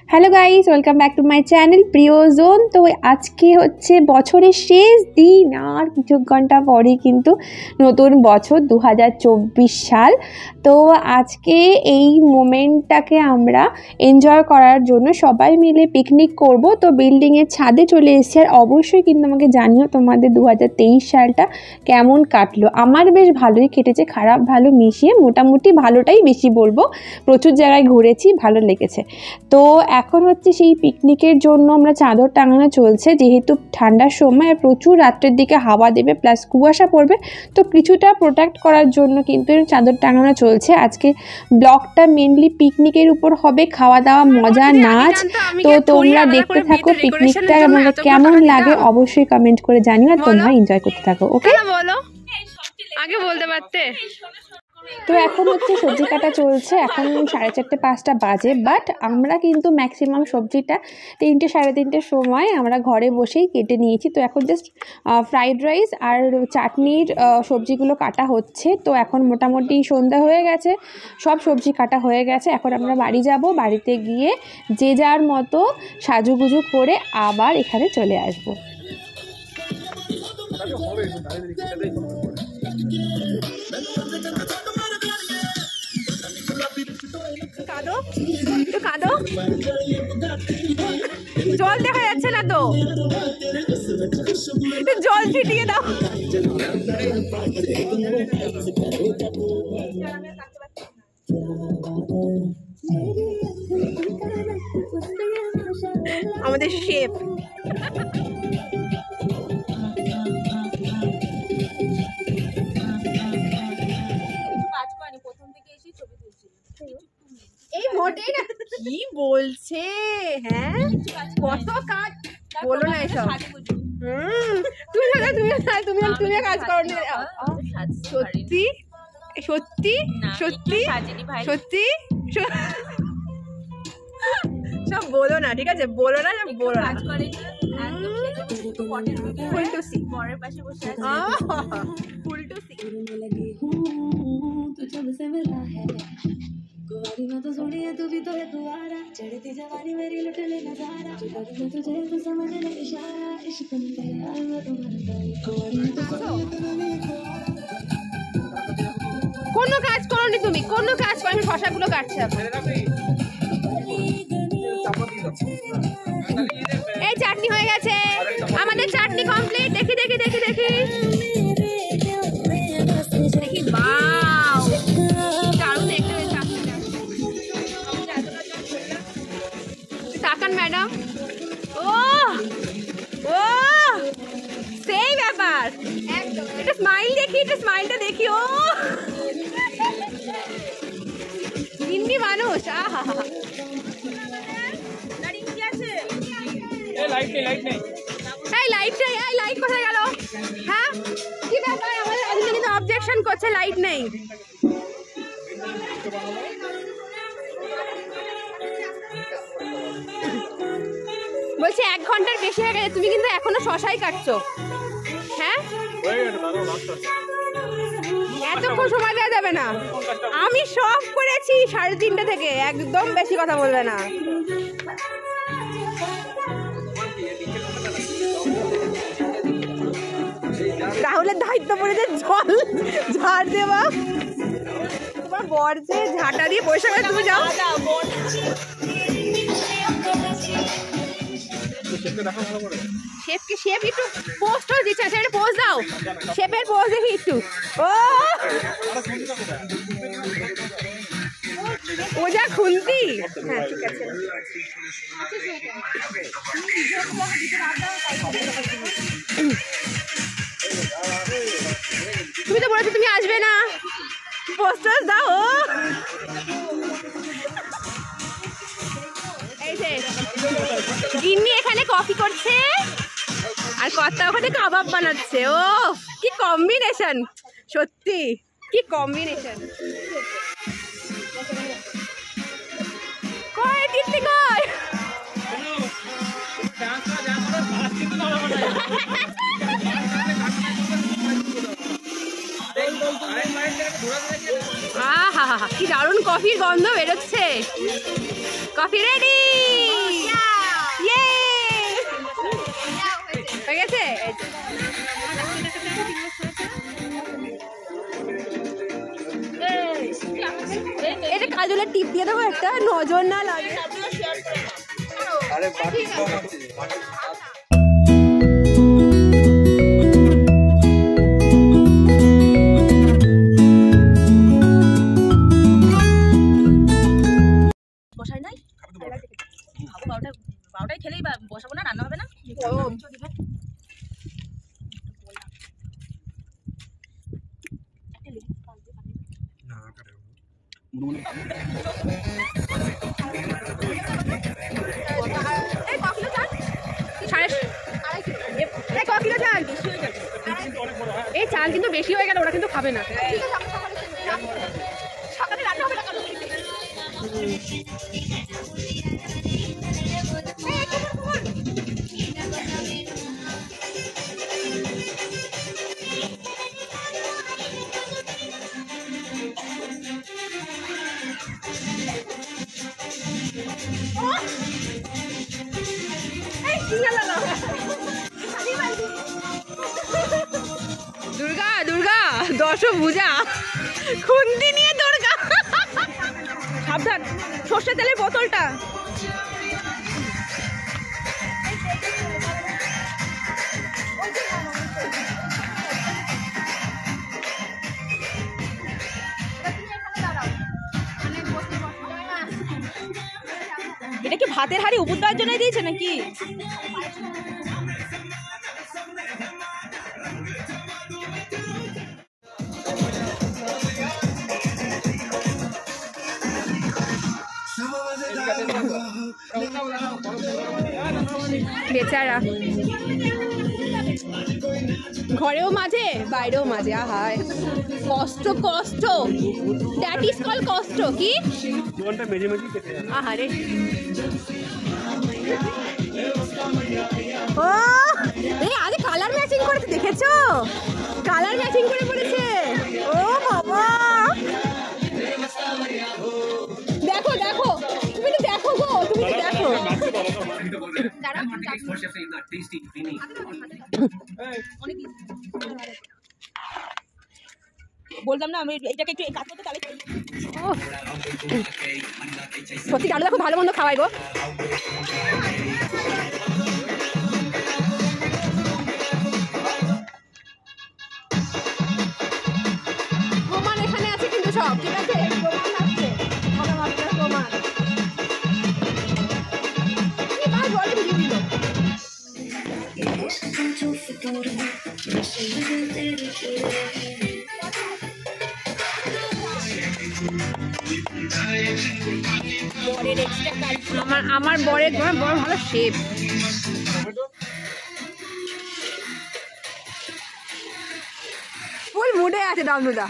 Hello guys, welcome back to my channel প্রিয় zone. তো আজকে হচ্ছে বছরের শেষ দিন, আর কিছু ঘন্টা পরেই কিন্তু নতুন বছর 2024 সাল। তো আজকে এই মোমেন্টটাকে আমরা এনজয় করার জন্য সবাই মিলে পিকনিক করব। তো বিল্ডিংয়ের ছাদে চলে এসেছি, আর অবশ্যই কিন্তু আমাকে জানিও তোমাদের 2023 সালটা কেমন কাটলো। আমার বেশ ভালোই কেটেছে, খারাপ ভালো মিশিয়ে, মোটামুটি ভালোটাই বেশি বলবো। প্রচুর জায়গায় ঘুরেছি, ভালো লেগেছে। তো এখন হচ্ছে সেই পিকনিকের জন্য আমরা চাদর টাঙানো চলছে, যেহেতু ঠান্ডার সময় আর প্রচুর রাত্রের দিকে হাওয়া দেবে প্লাস কুয়াশা পড়বে, তো কিছুটা প্রোটেক্ট করার জন্য কিন্তু চাদর টাঙানো চলছে। আজকে ব্লগটা মেনলি পিকনিকের উপর হবে, খাওয়া দাওয়া, মজা, নাচ। তো তোমরা দেখতে থাকো পিকনিকটা, আমাদের কেমন লাগে অবশ্যই কমেন্ট করে জানিও, আর তোমরা এনজয় করতে থাকো। ওকে, বলো, আগে বলতে পারতে। তো এখন হচ্ছে সবজি কাটা চলছে, এখন 4:30-5টা বাজে, বাট আমরা কিন্তু ম্যাক্সিমাম সবজিটা 3টে সাড়ে 3টের সময় আমরা ঘরে বসেই কেটে নিয়েছি। তো এখন জাস্ট ফ্রাইড রাইস আর চাটনির সবজিগুলো কাটা হচ্ছে। তো এখন মোটামুটি সন্ধ্যা হয়ে গেছে, সব সবজি কাটা হয়ে গেছে। এখন আমরা বাড়ি যাব, বাড়িতে গিয়ে যে যার মতো সাজুগুজু করে আবার এখানে চলে আসবো। কাঁদো, একটু কাঁদো, জল দেখা যাচ্ছে না তো, জল ছিটিয়ে দাও। আমাদের শেফ এই মোটেই না, কি বলছে? হ্যাঁ, কত কাজ বলো না এসব। তুমি কাজ করো না, সত্যি সত্যি সত্যি সত্যি সব বলো না, ঠিক আছে? বলো না, বলো না। में तो सोनिया तू भी तो है दुआरा, चढ़ती जवानी मेरी लुट ले नजारा, मैं तुझे तो समझने इशारा, इश्क में तेरे यार मैं কোনো কাজ করোনি তুমি, কোনো কাজ করোনি, শশাগুলো কাটছে এখন। এই চাটনি হয়ে গেছে, আমাদের চাটনি কমপ্লিট। দেখি দেখি দেখি দেখি দেখি, বাও, দারুণ দেখতে হয়েছে। তাকান ম্যাডাম, ও ও সেই ব্যাপার, এটা স্মাইল দেখি, এটা স্মাইলটা দেখি। ও হিন্দি মানুষ, আহা লাইট কোথায় গেল? হ্যাঁ, কি ব্যাপার? আমাদের কিন্তু অবজেকশন করছে, লাইট নেই। বলছি 1 ঘন্টার বেশি হয়ে গেছে, তুমি কিন্তু এখনো শশাই কাটছো। হ্যাঁ, এতক্ষণ সময় দেওয়া যাবে না, আমি সব করেছি 3:30 থেকে, একদম বেশি কথা বলবে না। রাহুলের দায়িত্ব পড়েছে জল ঝাড় দেওয়া, তোমার বর যে ঝাঁটা দিয়ে বসে গেছে, তুমি যাও। শেফকে, শেফ একটু পোস্ট দিচ্ছে, সেটা পোজ দাও, শেফের পোজ দেখি একটু। ও যা খুলতি। হ্যাঁ, ঠিক আছে। তুমি তো বলেছো তুমি আসবে না, পোস্টার দাও। এই যে গিন্নি এখানে কফি করছে, আর কর্তা ওখানে কাবাব বানাচ্ছে। ও কি কম্বিনেশন, সত্যি কি কম্বিনেশন। কয় টিপটি কয়, আহা কি দারুণ কফির গন্ধ বেরোচ্ছে। Coffee ready. টিপ দিয়ে দেবো একটা, নজর না লাগে। বসাই নাই খাবো 12টায় খেলেই বসাবো না, রান্না হবে না। এই চাল কিন্তু বেশি হয়ে গেল, ওরা কিন্তু খাবে না। সকালে রান্না হবে না। দুর্গা দুর্গা দশভুজা খুন্তি নিয়ে দুর্গা, সাবধান সর্ষের তেলের বোতলটা। এটা কি ভাতের হাড়ি উপর দেওয়ার জন্য দিয়েছে নাকি? বেচারা ঘরেও মাঝে বাইরেও মাঝে, আহায় কষ্ট কষ্ট, দ্যাট ইজ কল কষ্ট। কি আহারে, ও এই আগে কালার ম্যাচিং করেছে, দেখেছো? কালার ম্যাচিং করে পড়েছে। ও বাবা, দেখো দেখো, তুমি তো দেখো গো, তুমি তো দেখো। বললাম না আমি এটাকে একটু কাট করতে, তাহলে সত্যি ডালুদা খুব ভালো মন্দ খাওয়াই গো। প্রমাণ এখানে আছে কিন্তু সব ঠিক আছে, প্রমাণ আছে, প্রমাণ। জল ভিজিয়ে দিল। আমার বরের বড় ভালো শেপ। ফুল মুডে আছে ডাবলুদা।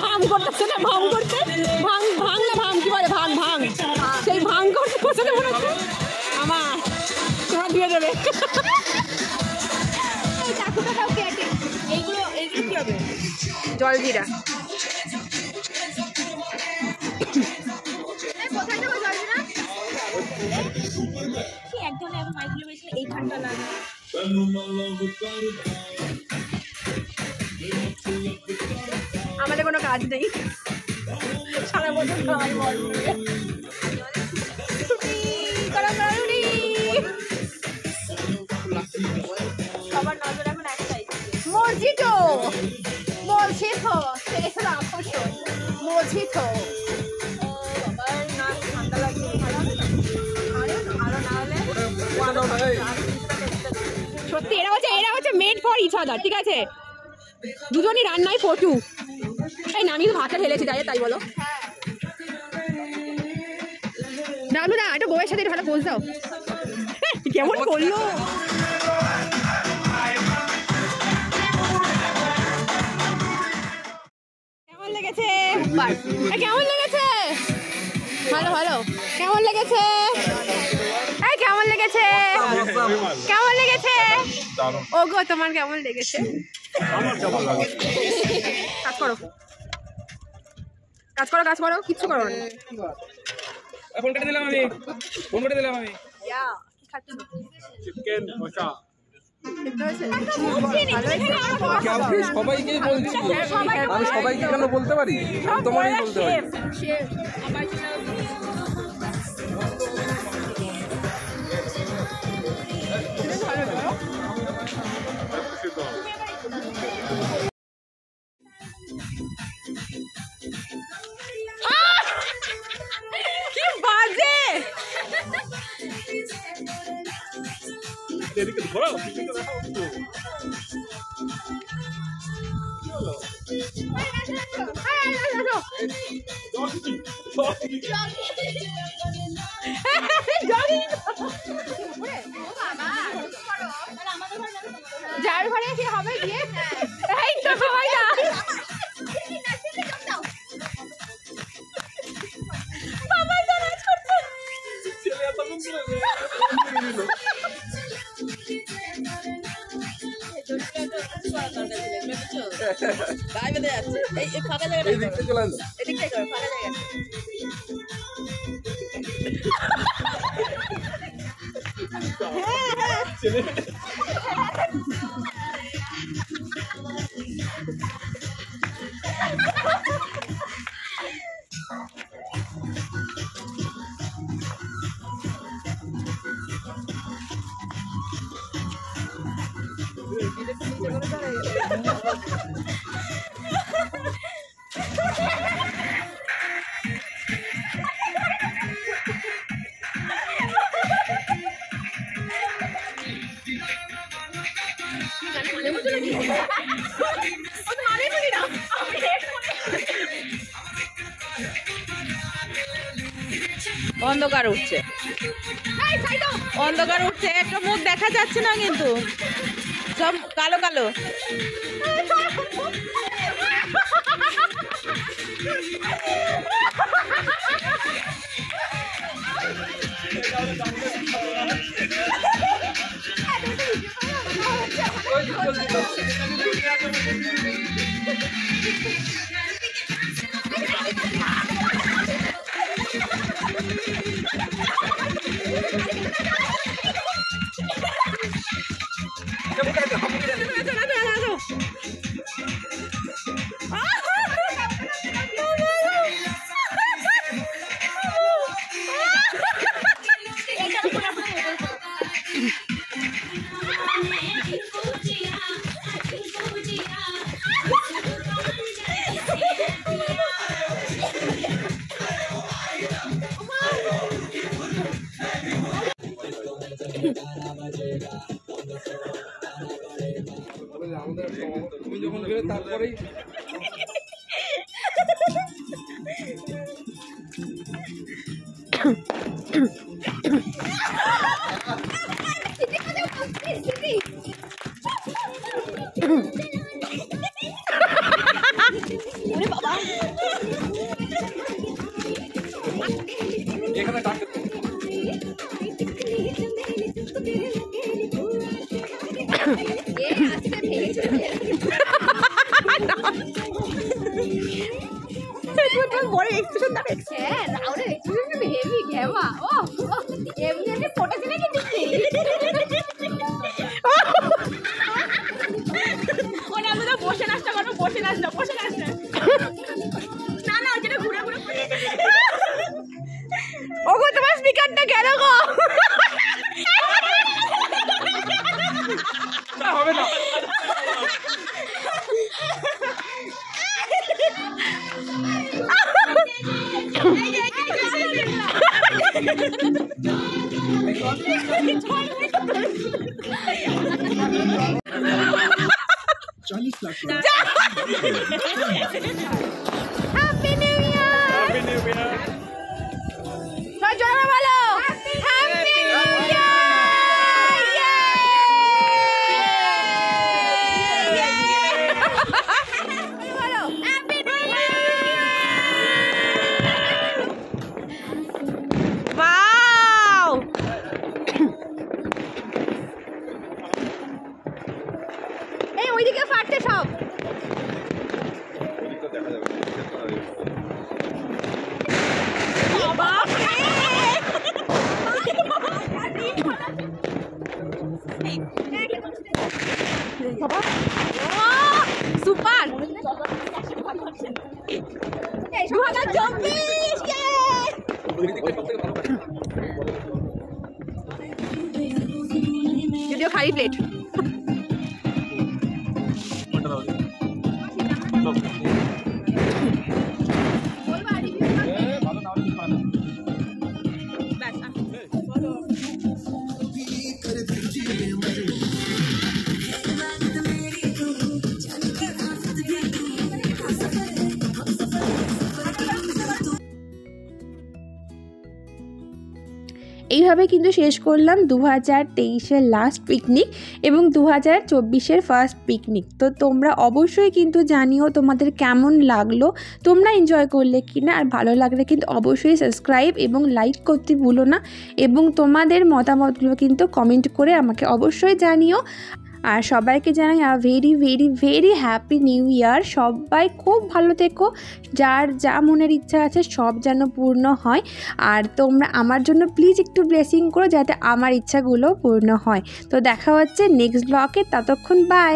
ভাং করতেছে না, ভাং করতে, ভাং ভাং না ভাং কি বলে, ভাং ভাং, সেই ভাং করতে কোথায় মনে হচ্ছে আমার, তোমরা দিয়ে দেবে। এইগুলো এইগুলো কি হবে? জলজিরা। এক ধরনের এখন মাইগুলো বেশি এই ঠান্ডা লাগে। আমাদের কোনো কাজ নেই, সারা বছর খাওয়াই সবার নজর এখন একটাই, মসজিদো মসজিদো শেষ আকর্ষণ মসজিদো। সবার না ঠান্ডা লাগছে, ভালো না হলে সত্যি এরা হচ্ছে মেড ফর ইচ আদার, ঠিক আছে? দুজনই রান্নায় পটু। এই না আমি তো ভাতটা ঢেলেছি তাই বলো। ডাবলুদা একটা বউয়ের সাথে ভালো পোজ দাও। কেমন করলো? কেমন লেগেছে? কেমন লেগেছে? ভালো ভালো। কেমন লেগেছে? এই কেমন লেগেছে? কেমন লেগেছে? ও গো তোমার কেমন লেগেছে? কাজ করো কাজ করো কাজ করো, কিচ্ছু করো না। ফোন কেটে দিলাম আমি, ফোন কেটে দিলাম আমি। ইয়া কি খাচ্ছো? চিকেন কষা। সবাইকেই বলছি, আমি সবাইকে কেন বলতে পারি? তোমারই বলতে পারি। কি বাজে! এদিকে ঘোরাও, পিছনে দেখাও তো। যার ঘরে কি হবে গিয়ে এই তো সবাই না বাবা তো নাচ করছে ছেলে এত সুন্দর গায়ে বেঁধে যাচ্ছে। এই ফাঁকা জায়গাটা এই দিকটা চলে আসো। এদিকটাই করো, ফাঁকা জায়গা। ছেলে অন্ধকার উঠছে, অন্ধকার উঠছে, একটু মুখ দেখা যাচ্ছে না, কিন্তু সব কালো কালো। তুমি যখন গেলে তারপরেই এখানে ডাকতে বড় এক্সপ্রেশন দেখছে রাউন্ডের এক্সপ্রেশন হেভি ঘেমা ও এমনি ফটোতে নাকি দিচ্ছি ওটা আমরা বসে নাচটা করবো, বসে নাচ না, বসে নাচ না, না না যেটা ঘুরে ঘুরে ওগো তোমার স্পিকারটা গেল গো হবে না। Happy new year happy new year. সবাই জোরে বলো হ্যাপি নিউ ইয়ার বলো হ্যাপি নিউ ইয়ার ওয়াও এই ওইদিকে ফাটছে সব দেখা যাবে যদিও খালি প্লেট। এইভাবে কিন্তু শেষ করলাম 2023-এর লাস্ট পিকনিক এবং 2024-এর ফার্স্ট পিকনিক। তো তোমরা অবশ্যই কিন্তু জানিও তোমাদের কেমন লাগলো, তোমরা এনজয় করলে কিনা। আর ভালো লাগলে কিন্তু অবশ্যই সাবস্ক্রাইব এবং লাইক করতে ভুলো না, এবং তোমাদের মতামতগুলো কিন্তু কমেন্ট করে আমাকে অবশ্যই জানিও। আর সবাইকে জানাই very very very happy new year. সবাই খুব ভালো থেকো, যার যা মনের ইচ্ছা আছে সব যেন পূর্ণ হয়। আর তোমরা আমার জন্য প্লিজ একটু ব্লেসিং করো যাতে আমার ইচ্ছাগুলো পূর্ণ হয়। তো দেখা হচ্ছে নেক্সট ব্লগে, ততক্ষণ বাই।